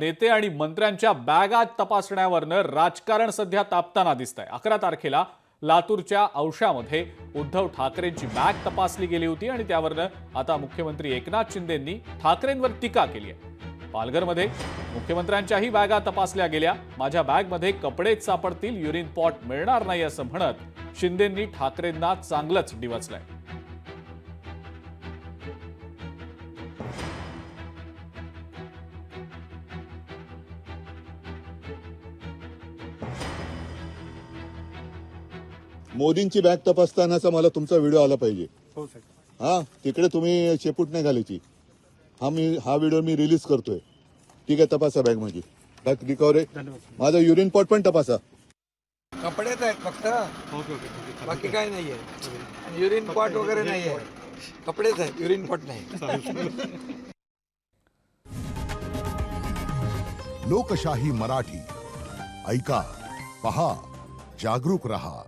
नेते आणि मंत्र्यांच्या बॅगा तपासण्यावरनं राजकारण सध्या तापताना दिसतंय। 11 तारखेला लातूरच्या औशामध्ये उद्धव ठाकरेंची बॅग तपासली गेली होती आणि त्यावरनं आता मुख्यमंत्री एकनाथ शिंदेंनी ठाकरेंवर टीका केली आहे। पालघरमध्ये मुख्यमंत्र्यांच्याही बॅगा तपासल्या गेल्या। माझ्या बॅगमध्ये कपडेच सापडतील, युरिन पॉट मिळणार नाही असं म्हणत शिंदेंनी ठाकरेंना चांगलंच डिवचलंय। मोदींची बॅग तपासतानाचा मला तुमचा व्हिडिओ आला पाहिजे। हो साहेब। हा, तिकडे तुम्ही शेपूट नाही घालायची। हा व्हिडिओ मी रिलीज करतोय। ठीक आहे, तपासा बॅग माझी, बॅग रिकव्हर आहे। धन्यवाद। माझा युरिन पॉट पण तपासा। कपडेच आहेत फक्त, ओके ओके बाकी काय नाहीये। युरिन पॉट वगैरे नाहीये, कपडेच आहेत, युरिन पॉट नाही। लोकशाही मराठी ऐका, पहा, जागरूक रहा।